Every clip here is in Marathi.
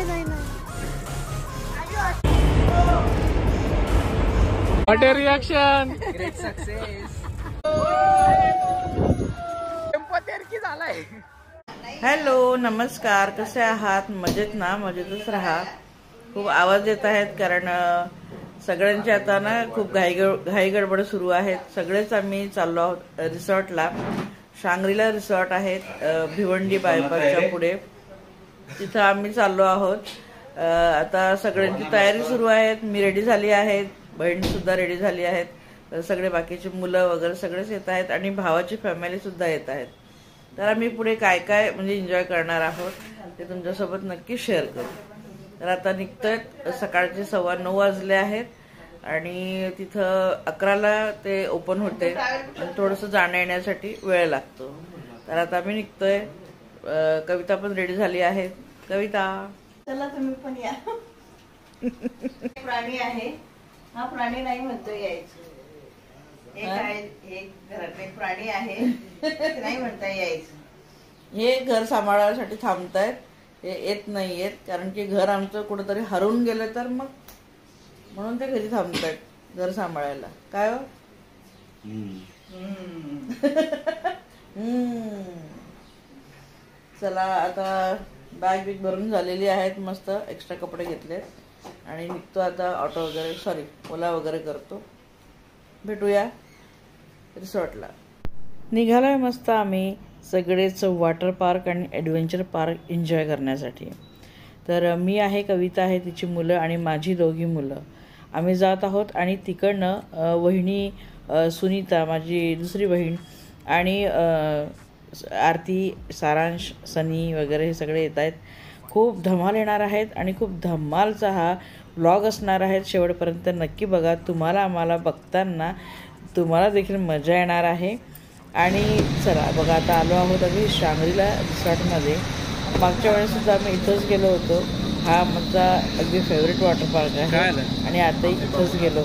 नाही नाही. What a reaction! Great success. Tempo झालाय. हॅलो, नमस्कार. कसे आहात? मजेत ना? मजेतच राहा. खूप आवाज येत आहेत कारण सगळ्यांची आता ना खूप घाई गडबड सुरू आहेत. सगळेच आम्ही चाललो आहोत रिसॉर्टला. शांग्रीला रिसॉर्ट आहेत भिवंडी बायपासच्या पुढे. तिथं आम्ही चाललो आहोत. आता सगळ्यांची तयारी सुरू आहे. मी रेडी झाली आहे, बहीण सुद्धा रेडी झाली आहेत, सगळे बाकीचे मुलं वगैरे सगळेच येत आहेत आणि भावाची फॅमिली सुद्धा येत आहेत. तर आम्ही पुढे काय काय म्हणजे एन्जॉय करणार आहोत ते तुमच्यासोबत नक्की शेअर करू. तर आता निघतोय. सकाळचे 9:15 वाजले आहेत आणि तिथं 11ला ते ओपन होते आणि थोडंसं जाण्या येण्यासाठी वेळ लागतो. तर आता आम्ही निघतोय. कविता पण रेडी झाली आहे. कविता, चला तुम्ही पण या. प्राणी आहे हा. प्राणी नाही म्हणतो यायचं. हे घरातले प्राणी आहे, नाही म्हणता यायचं. हे घर सांभाळण्यासाठी थांबतायत. हे येत नाहीयेत कारण की घर आमचं कुठंतरी हरवून गेलं तर मग म्हणून ते घरी थांबतायत घर सांभाळायला. काय हो? चला आता बॅग बिग भरून झालेली आहेत. मस्त एक्स्ट्रा कपडे घेतलेत आणि निघतो आता. ऑटो वगैरे ओला वगैरे करतो. भेटूया रिसॉर्टला. निघालोय मस्त आम्ही सगळेच वॉटर पार्क आणि ॲडव्हेंचर पार्क एन्जॉय करण्यासाठी. तर मी आहे, कविता आहे, तिची मुलं आणि माझी 2 मुलं. आम्ही जात आहोत आणि तिकडनं वहिनी सुनीता, माझी दुसरी बहीण, आणि आरती, सारांश, सनी वगैरे हे सगळे येत आहेत. खूप धमाल येणार आहेत आणि खूप धमालचा हा व्लॉग असणार आहे. शेवटपर्यंत नक्की बघा. तुम्हाला आम्हाला बघताना तुम्हाला देखील मजा येणार आहे. आणि चला बघा, आता आलो आहोत आम्ही शांग्रीला रिसॉर्टमध्ये. मागच्या वेळेससुद्धा आम्ही इथंच गेलो होतो. हा माझा अगदी फेवरेट वॉटर पार्क आहे आणि आताही इथंच गेलो.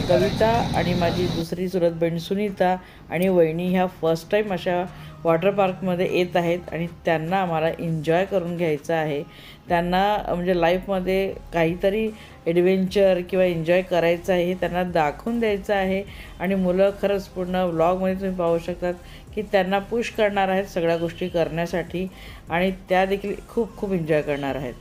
कविता आणि माझी दुसरी चुलत बहीण सुनीता आणि वहिनी ह्या फर्स्ट टाईम अशा वॉटर पार्कमध्ये येत आहेत आणि त्यांना आम्हाला एन्जॉय करून घ्यायचं आहे. त्यांना म्हणजे लाईफमध्ये काहीतरी ॲडव्हेंचर किंवा एन्जॉय करायचं आहे हे त्यांना दाखवून द्यायचं आहे. आणि मुलं खरंच पूर्ण व्लॉगमध्ये तुम्ही पाहू शकतात की त्यांना पुश करणार आहेत सगळ्या गोष्टी करण्यासाठी आणि त्या देखील खूप खूप एन्जॉय करणार आहेत.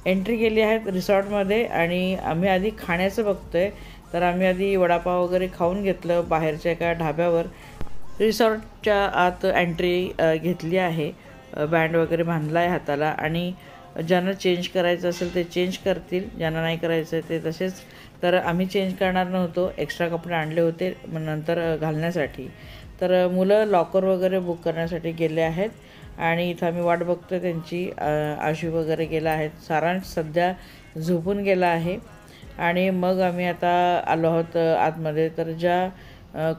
एंट्री केली आहेत रिसॉर्टमध्ये आणि आम्ही आधी खाण्याचं बघतोय. तर आम्ही आधी वडापाव वगैरे खाऊन घेतलं बाहेरच्या एका ढाब्यावर. रिसॉर्टच्या आत एंट्री घेतली आहे. बँड वगैरे बांधला आहे हाताला आणि ज्यांना चेंज करायचं असेल ते चेंज करतील, ज्यांना नाही करायचं ते तसेच. तर आम्ही चेंज करणार नव्हतो, एक्स्ट्रा कपडे आणले होते नंतर घालण्यासाठी. तर मुलं लॉकर वगैरे बुक करण्यासाठी गेले आहेत आणि इथं आम्ही वाट बघतो त्यांची. आशू वगैरे गेला आहेत. सारांश सध्या झोपून गेला आहे. आणि मग आम्ही आता आलो आहोत आतमध्ये. तर ज्या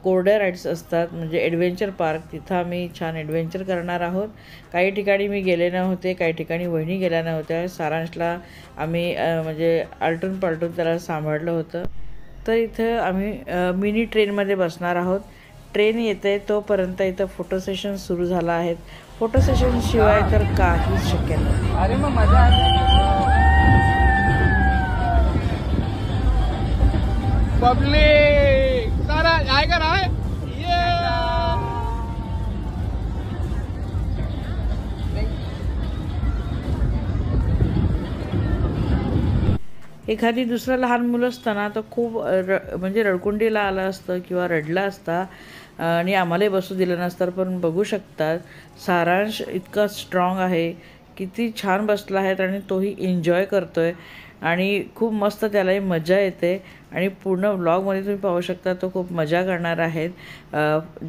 कोरड्या राईड्स असतात म्हणजे ॲडव्हेंचर पार्क, तिथं आम्ही छान ॲडव्हेंचर करणार आहोत. काही ठिकाणी मी गेले नव्हते, काही ठिकाणी वहिनी गेल्या नव्हत्या. सारांशला आम्ही म्हणजे आलटून पालटून त्याला सांभाळलं होतं. तर इथं आम्ही मिनी ट्रेनमध्ये बसणार आहोत. ट्रेन येते तोपर्यंत इथं फोटो सेशन सुरू झालं आहेत. फोटो सेशन शिवाय तर काहीच शक्य नाही. अरे मग मजा पब्लिक सारा आहे का नाही? एखादी दुसरं लहान मुलं असताना तर खूप म्हणजे रडकुंडीला आलं असतं किंवा रडला असता आणि आम्हालाही बसू दिलं नसतं. पण बघू शकतात सारांश इतका स्ट्रॉंग आहे, किती छान बसला आहे आणि तोही एन्जॉय करतोय आणि खूप मस्त त्यालाही मजा येते. आणि पूर्ण व्लॉगमध्ये तुम्ही पाहू शकता तो खूप मजा करणार आहेत.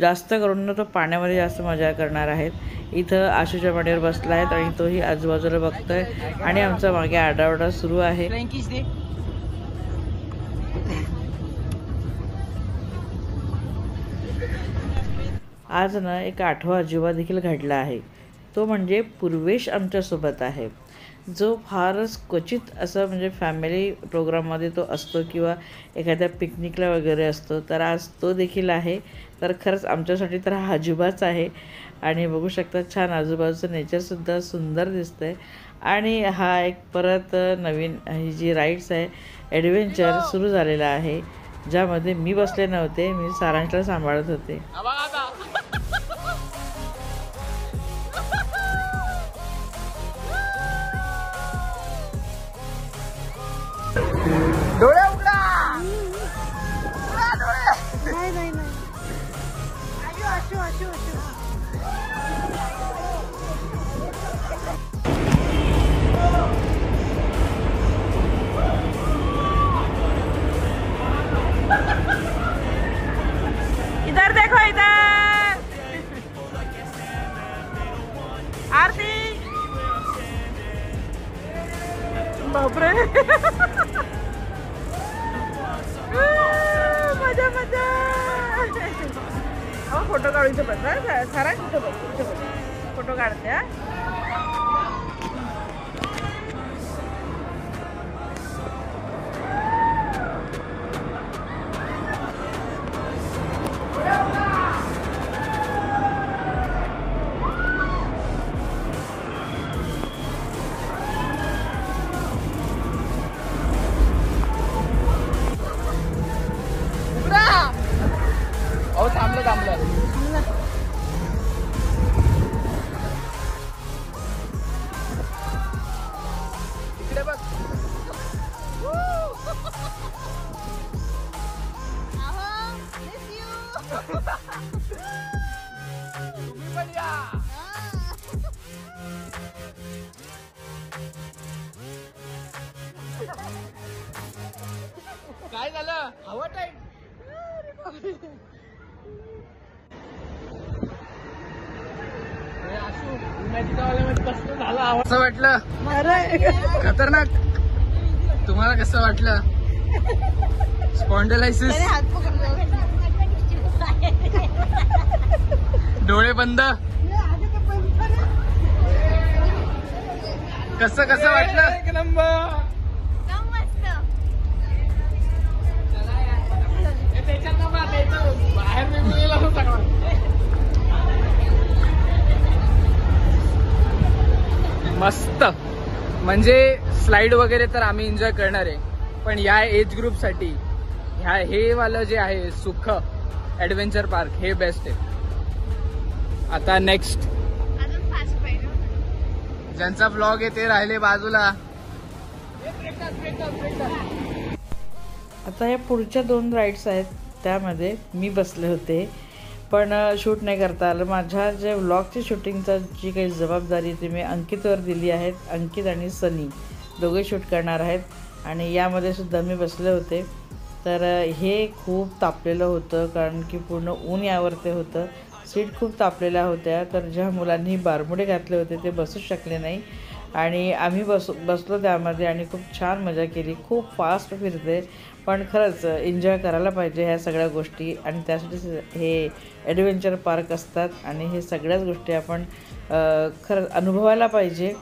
जास्त करून तो पाण्यामध्ये जास्त मजा करणार आहेत. इथं आशूच्या मांडीवर बसला आहेत आणि तोही आजूबाजूला बघतोय आणि आमचा मागे आरडाओरडा सुरू आहे. आज ना एक आठवा अजिबा देखील घडला आहे. तो म्हणजे पूर्वेश आमच्यासोबत आहे, जो फारच क्वचित असं म्हणजे फॅमिली प्रोग्राममध्ये तो असतो किंवा एखाद्या पिकनिकला वगैरे असतो. तर आज तो देखील आहे. तर खरंच आमच्यासाठी तर हा अजिबाच आहे. आणि बघू शकता छान आजूबाजूचं नेचरसुद्धा सुंदर दिसतं आहे आणि हा एक परत नवीन ही जी राईड्स आहे ॲडव्हेंचर सुरू झालेला आहे, ज्यामध्ये मी बसले नव्हते, मी सारांशला सांभाळत होते. डोळे उघडा. इधर देखो, इधर आरती. बापरे. मजा मजा. हो फोटो काढू इथं बस. सारा इथं बस, फोटो काढते. हा अहो थांबलं. इकडे बघ. तुम्ही पण या. काय झालं? हवा टाईट. असं वाटलं खतरनाक. तुम्हाला कसं वाटलं? स्पॉन्डिलायसिस. डोळे बंद. कसं वाटलं? एक नंबर. बाहेर मस्त. म्हणजे स्लाइड वगैरे तर आम्ही एन्जॉय करणार आहे, पण या एज ग्रुप साठी हे वालं जे आहे सुख ऍडव्हेंचर पार्क हे बेस्ट आहे. आता नेक्स्ट ज्यांचा ब्लॉग आहे ते राहिले बाजूला. आता या पुढच्या 2 राईड्स आहेत, त्यामध्ये मी बसले होते, पण शूट नाही करता आलं. माझ्या जे व्लॉगची शूटिंगचा जी काही जबाबदारी ती मी अंकितवर दिली आहेत. अंकित आणि सनी दोघे शूट करणार आहेत, आणि यामध्ये सुद्धा मी बसले होते. तर हे खूप तापलेलं होतं, कारण की पूर्ण ऊन यावरती होतं. सीट खूप तापलेल्या होत्या, तर ज्या मुलांनी बारमुडे घातले होते ते बसूच शकले नाही, आणि आम्ही बसलो त्यामध्ये आणि खूप छान मजा केली. खूप फास्ट फिरते, पण खरंच एन्जॉय करायला पाहिजे ह्या सगळ्या गोष्टी, आणि त्यासाठी हे ॲडव्हेंचर पार्क असतात, आणि हे सगळ्याच गोष्टी आपण खरंच अनुभवायला पाहिजे.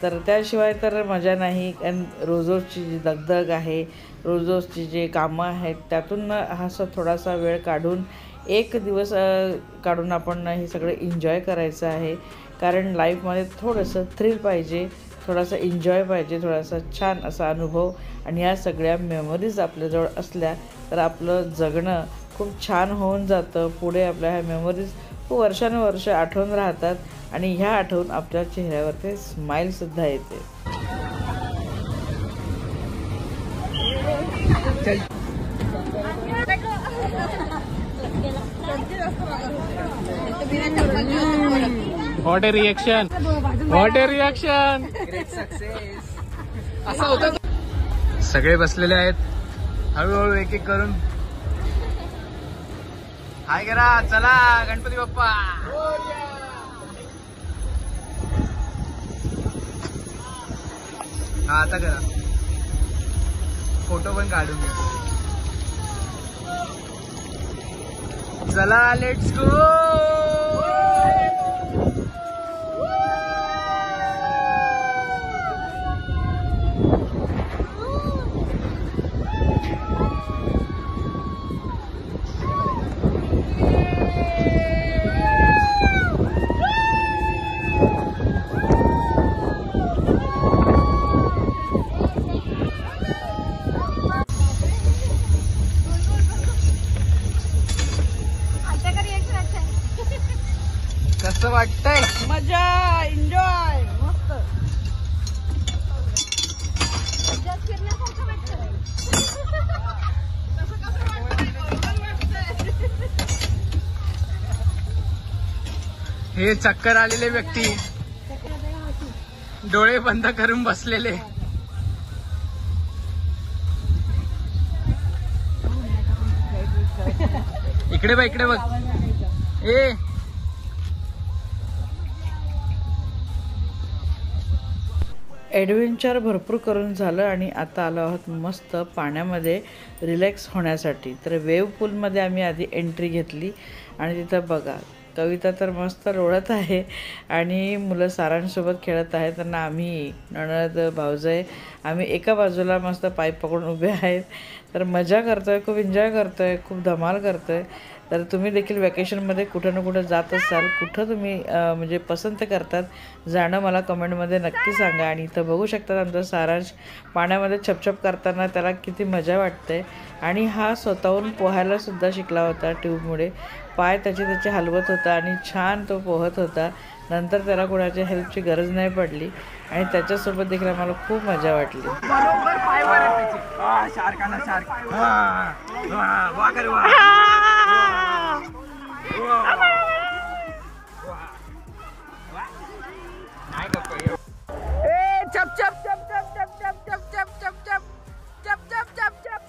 तर त्याशिवाय तर मजा नाही. कारण रोजची जी दगदग आहे, रोजची जे कामं आहेत, त्यातून असा थोडासा वेळ काढून एक दिवस काढून आपण हे सगळं एन्जॉय करायचं आहे. कारण लाईफमध्ये थोडंसं थ्रिल पाहिजे, थोडासा एन्जॉय पाहिजे, थोडासा छान असा अनुभव, आणि ह्या सगळ्या मेमरीज आपल्याजवळ असल्या तर आपलं जगणं खूप छान होऊन जातं. पुढे आपल्या ह्या मेमरीज खूप वर्षानुवर्ष आठवून राहतात, आणि ह्या आठवून आपल्या चेहऱ्यावरती स्माईलसुद्धा येते. What a reaction. Great success. असं होतं. सगळे बसलेले आहेत, हळूहळू एक एक करून हाय करा. चला गणपती बाप्पा. हा आता करा, फोटो पण काढून घ्या. चला लेट्स गो. मजा एन्जॉय मस्त. हे चक्कर आलेले व्यक्ती डोळे बंद करून बसलेले. इकडे बघ इकडे बघ. ए ॲडव्हेंचर भरपूर करून झालं आणि आता आलो आहोत मस्त पाण्यामध्ये रिलॅक्स होण्यासाठी. तर वेव्ह पूलमध्ये आम्ही आधी एंट्री घेतली आणि तिथं बघा कविता तर मस्त लोळत आहे आणि मुलं सारांसोबत खेळत आहेत. त्यांना आम्ही नणद भाऊजाई आम्ही एका बाजूला मस्त पाईप पकडून उभे आहेत. तर मजा करतो आहे, खूप एन्जॉय करतो आहे, खूप धमाल करतो आहे. तर तुम्ही देखील वॅकेशनमध्ये कुठं ना कुठं जात असाल, कुठं तुम्ही म्हणजे पसंत करतात जाणं मला कमेंटमध्ये नक्की सांगा. आणि इथं बघू शकतात आमचा सारांश पाण्यामध्ये छपछप करताना त्याला किती मजा वाटते. आणि हा स्वतःहून पोहायलासुद्धा शिकला होता ट्यूबमुळे. पाय त्याचे हलवत होता आणि छान तो पोहत होता. नंतर त्याला कोणाच्या हेल्पची गरज नाही पडली आणि त्याच्यासोबत देखील आम्हाला खूप मजा वाटली. बरोबर पायवर आहे त्याची. शार्क आला शार्क. वा कर वा. ए चप चप चप चप चप चप चप चप चप चप चप चप चप चप.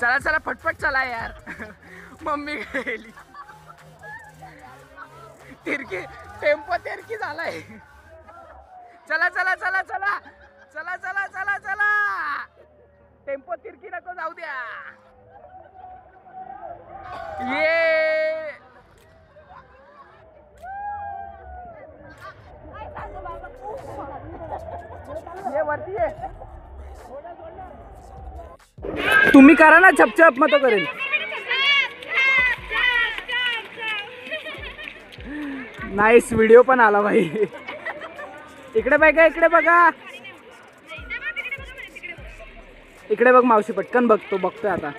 चला चला फटफट चला यार. मम्मी गेली. तिरकी टेम्पो तिरकी झालाय. चला चला चला चला चला चला चला चला. टेम्पो तिरकी नको जाऊ द्या. ये वरती आहे. तुम्ही करा ना छपछप मग तो करेल. नाईस व्हिडिओ पण आला भाई. इकडे बघा इकडे बघा इकडे बघ मावशी पटकन बघतो बघतोय आता.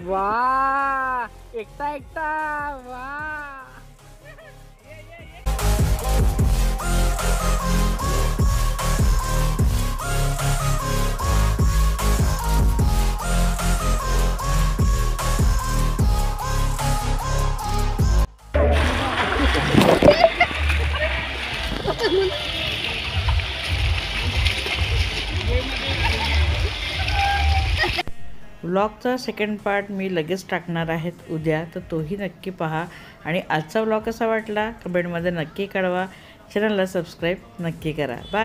वा एकटा एकटा वा. व्लॉगचा सेकंड पार्ट मी लगेच टाकणार आहेत उद्या, तर तोही नक्की पहा. आणि आजचा व्लॉग कसा वाटला कमेंटमध्ये नक्की कळवा. चॅनलला सबस्क्राईब नक्की करा. बाय.